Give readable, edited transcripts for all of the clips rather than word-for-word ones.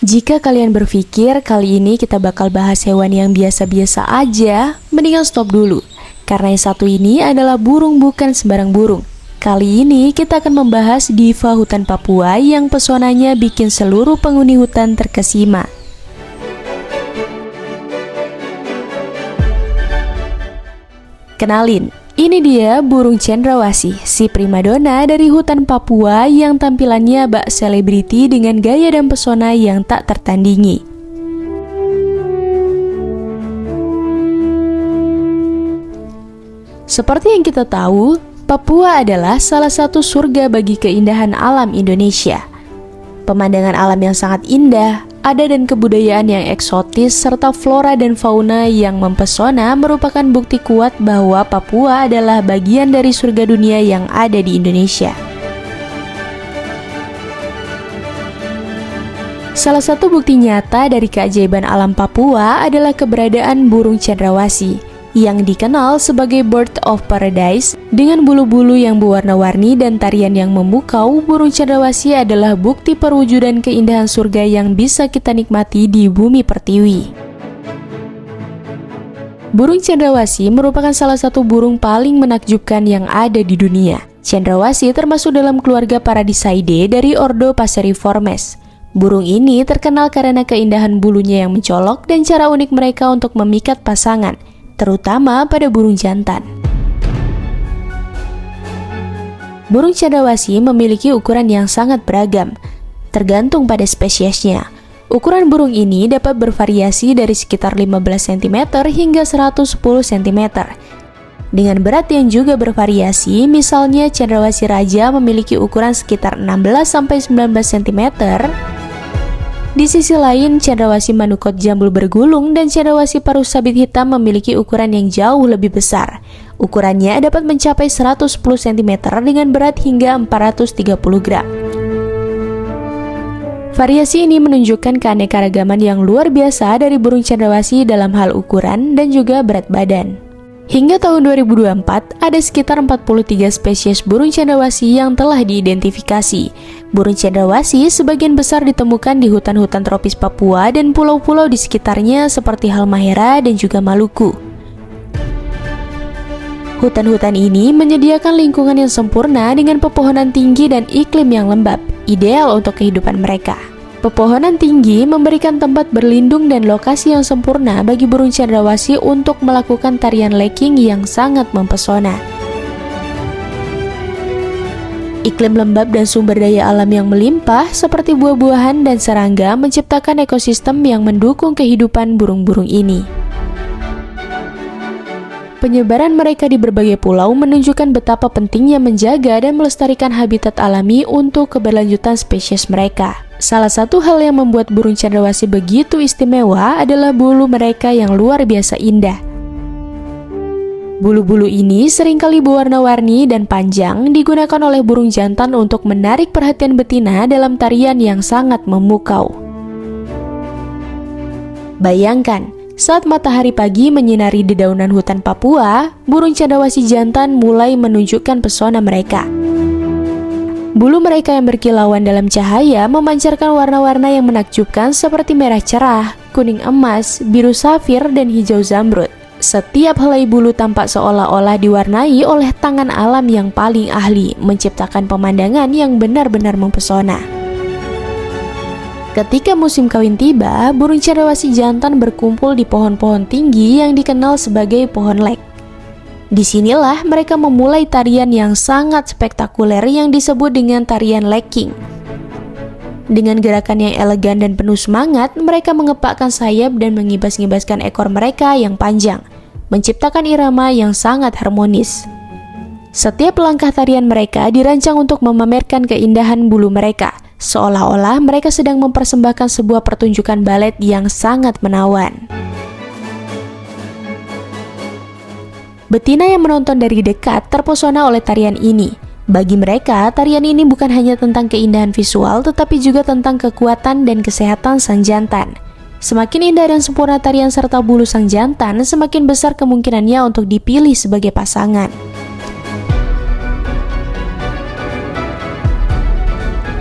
Jika kalian berpikir kali ini kita bakal bahas hewan yang biasa-biasa aja, mendingan stop dulu. Karena yang satu ini adalah burung bukan sembarang burung. Kali ini kita akan membahas diva hutan Papua yang pesonanya bikin seluruh penghuni hutan terkesima. Kenalin, ini dia burung cendrawasih, si primadona dari hutan Papua yang tampilannya bak selebriti dengan gaya dan pesona yang tak tertandingi. Seperti yang kita tahu, Papua adalah salah satu surga bagi keindahan alam Indonesia. Pemandangan alam yang sangat indah, adat dan kebudayaan yang eksotis, serta flora dan fauna yang mempesona merupakan bukti kuat bahwa Papua adalah bagian dari surga dunia yang ada di Indonesia. Salah satu bukti nyata dari keajaiban alam Papua adalah keberadaan burung cendrawasih, yang dikenal sebagai Bird of Paradise. Dengan bulu-bulu yang berwarna-warni dan tarian yang memukau, burung cendrawasih adalah bukti perwujudan keindahan surga yang bisa kita nikmati di bumi pertiwi. Burung cendrawasih merupakan salah satu burung paling menakjubkan yang ada di dunia. Cendrawasih termasuk dalam keluarga Paradiseidae dari ordo Passeriformes. Burung ini terkenal karena keindahan bulunya yang mencolok dan cara unik mereka untuk memikat pasangan, terutama pada burung jantan. Burung cendrawasih memiliki ukuran yang sangat beragam, tergantung pada spesiesnya. Ukuran burung ini dapat bervariasi dari sekitar 15 cm hingga 110 cm. Dengan berat yang juga bervariasi, misalnya cendrawasih raja memiliki ukuran sekitar 16-19 cm. Di sisi lain, cendrawasih manukot jambul bergulung dan cendrawasih paruh sabit hitam memiliki ukuran yang jauh lebih besar. Ukurannya dapat mencapai 110 cm dengan berat hingga 430 gram. Variasi ini menunjukkan keanekaragaman yang luar biasa dari burung cendrawasih dalam hal ukuran dan juga berat badan. Hingga tahun 2024, ada sekitar 43 spesies burung cendrawasih yang telah diidentifikasi. Burung cendrawasih sebagian besar ditemukan di hutan-hutan tropis Papua dan pulau-pulau di sekitarnya seperti Halmahera dan juga Maluku. Hutan-hutan ini menyediakan lingkungan yang sempurna dengan pepohonan tinggi dan iklim yang lembab, ideal untuk kehidupan mereka. Pepohonan tinggi memberikan tempat berlindung dan lokasi yang sempurna bagi burung cendrawasih untuk melakukan tarian lekking yang sangat mempesona. Iklim lembab dan sumber daya alam yang melimpah seperti buah-buahan dan serangga menciptakan ekosistem yang mendukung kehidupan burung-burung ini. Penyebaran mereka di berbagai pulau menunjukkan betapa pentingnya menjaga dan melestarikan habitat alami untuk keberlanjutan spesies mereka. Salah satu hal yang membuat burung cendrawasih begitu istimewa adalah bulu mereka yang luar biasa indah. Bulu-bulu ini seringkali berwarna-warni dan panjang, digunakan oleh burung jantan untuk menarik perhatian betina dalam tarian yang sangat memukau. Bayangkan, saat matahari pagi menyinari dedaunan hutan Papua, burung cendrawasih jantan mulai menunjukkan pesona mereka. Bulu mereka yang berkilauan dalam cahaya memancarkan warna-warna yang menakjubkan seperti merah cerah, kuning emas, biru safir, dan hijau zamrud. Setiap helai bulu tampak seolah-olah diwarnai oleh tangan alam yang paling ahli, menciptakan pemandangan yang benar-benar mempesona. Ketika musim kawin tiba, burung cendrawasih jantan berkumpul di pohon-pohon tinggi yang dikenal sebagai pohon lek. Disinilah mereka memulai tarian yang sangat spektakuler yang disebut dengan tarian lekking. Dengan gerakan yang elegan dan penuh semangat, mereka mengepakkan sayap dan mengibas-ngibaskan ekor mereka yang panjang, menciptakan irama yang sangat harmonis. Setiap langkah tarian mereka dirancang untuk memamerkan keindahan bulu mereka, seolah-olah mereka sedang mempersembahkan sebuah pertunjukan balet yang sangat menawan. Betina yang menonton dari dekat terpesona oleh tarian ini. Bagi mereka, tarian ini bukan hanya tentang keindahan visual, tetapi juga tentang kekuatan dan kesehatan sang jantan. Semakin indah dan sempurna tarian serta bulu sang jantan, semakin besar kemungkinannya untuk dipilih sebagai pasangan.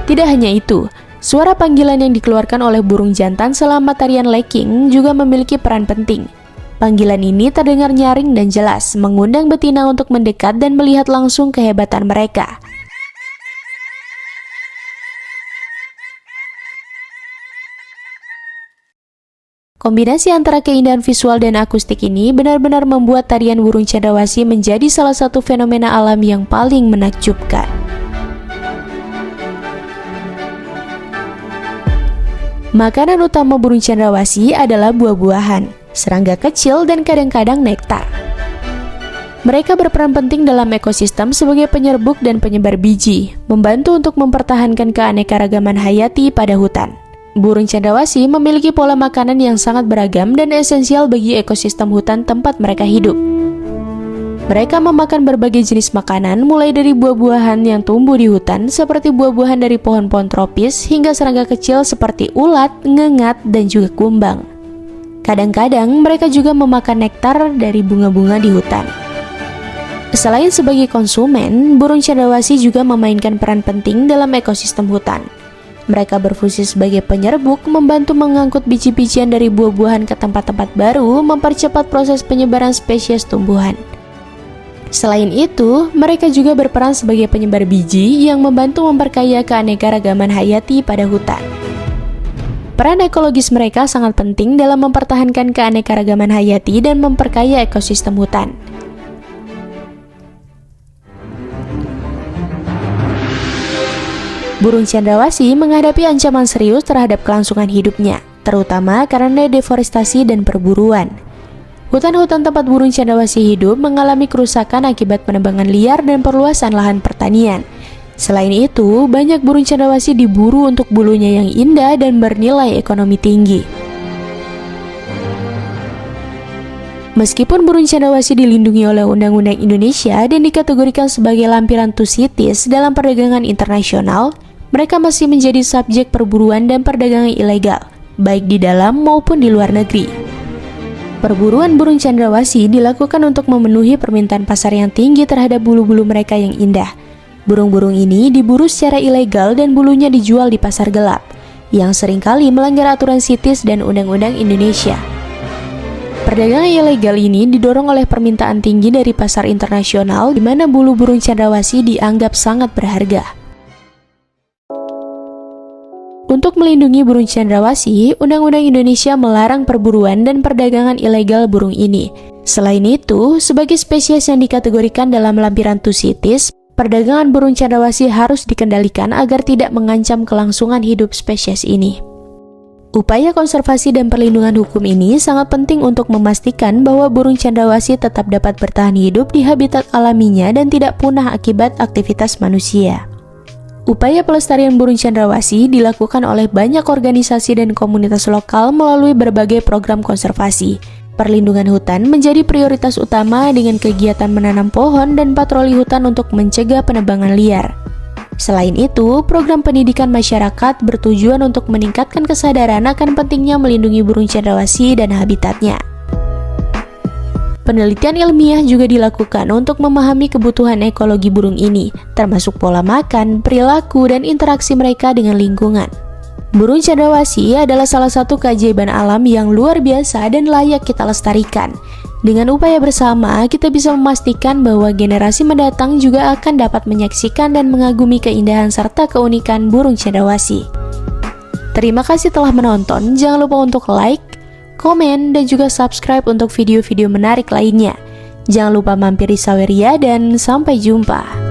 Tidak hanya itu, Suara panggilan yang dikeluarkan oleh burung jantan selama tarian lekking juga memiliki peran penting. Panggilan ini terdengar nyaring dan jelas, mengundang betina untuk mendekat dan melihat langsung kehebatan mereka. Kombinasi antara keindahan visual dan akustik ini benar-benar membuat tarian burung cendrawasih menjadi salah satu fenomena alam yang paling menakjubkan. Makanan utama burung cendrawasih adalah buah-buahan, serangga kecil, dan kadang-kadang nektar. Mereka berperan penting dalam ekosistem sebagai penyerbuk dan penyebar biji, membantu untuk mempertahankan keanekaragaman hayati pada hutan. Burung cendrawasih memiliki pola makanan yang sangat beragam dan esensial bagi ekosistem hutan tempat mereka hidup. Mereka memakan berbagai jenis makanan, mulai dari buah-buahan yang tumbuh di hutan seperti buah-buahan dari pohon-pohon tropis hingga serangga kecil seperti ulat, ngengat, dan juga kumbang. Kadang-kadang mereka juga memakan nektar dari bunga-bunga di hutan. Selain sebagai konsumen, burung cendrawasih juga memainkan peran penting dalam ekosistem hutan. Mereka berfungsi sebagai penyerbuk, membantu mengangkut biji-bijian dari buah-buahan ke tempat-tempat baru, mempercepat proses penyebaran spesies tumbuhan. Selain itu, mereka juga berperan sebagai penyebar biji yang membantu memperkaya keanekaragaman hayati pada hutan. Peran ekologis mereka sangat penting dalam mempertahankan keanekaragaman hayati dan memperkaya ekosistem hutan. Burung cendrawasih menghadapi ancaman serius terhadap kelangsungan hidupnya, terutama karena deforestasi dan perburuan. Hutan-hutan tempat burung cendrawasih hidup mengalami kerusakan akibat penebangan liar dan perluasan lahan pertanian. Selain itu, banyak burung cendrawasih diburu untuk bulunya yang indah dan bernilai ekonomi tinggi. Meskipun burung cendrawasih dilindungi oleh Undang-Undang Indonesia dan dikategorikan sebagai lampiran tusitis dalam perdagangan internasional, mereka masih menjadi subjek perburuan dan perdagangan ilegal, baik di dalam maupun di luar negeri. Perburuan burung cendrawasih dilakukan untuk memenuhi permintaan pasar yang tinggi terhadap bulu-bulu mereka yang indah. Burung-burung ini diburu secara ilegal dan bulunya dijual di pasar gelap, yang seringkali melanggar aturan CITES dan Undang-Undang Indonesia. Perdagangan ilegal ini didorong oleh permintaan tinggi dari pasar internasional di mana bulu burung cendrawasih dianggap sangat berharga. Untuk melindungi burung cendrawasih, Undang-Undang Indonesia melarang perburuan dan perdagangan ilegal burung ini. Selain itu, sebagai spesies yang dikategorikan dalam lampiran tusitis, perdagangan burung cendrawasih harus dikendalikan agar tidak mengancam kelangsungan hidup spesies ini. Upaya konservasi dan perlindungan hukum ini sangat penting untuk memastikan bahwa burung cendrawasih tetap dapat bertahan hidup di habitat alaminya dan tidak punah akibat aktivitas manusia. Upaya pelestarian burung cendrawasih dilakukan oleh banyak organisasi dan komunitas lokal melalui berbagai program konservasi. Perlindungan hutan menjadi prioritas utama dengan kegiatan menanam pohon dan patroli hutan untuk mencegah penebangan liar. Selain itu, program pendidikan masyarakat bertujuan untuk meningkatkan kesadaran akan pentingnya melindungi burung cendrawasih dan habitatnya. Penelitian ilmiah juga dilakukan untuk memahami kebutuhan ekologi burung ini, termasuk pola makan, perilaku, dan interaksi mereka dengan lingkungan. Burung cendrawasih adalah salah satu keajaiban alam yang luar biasa dan layak kita lestarikan. Dengan upaya bersama, kita bisa memastikan bahwa generasi mendatang juga akan dapat menyaksikan dan mengagumi keindahan serta keunikan burung cendrawasih. Terima kasih telah menonton, jangan lupa untuk like, komen, dan juga subscribe untuk video-video menarik lainnya. Jangan lupa mampir di Saweria dan sampai jumpa.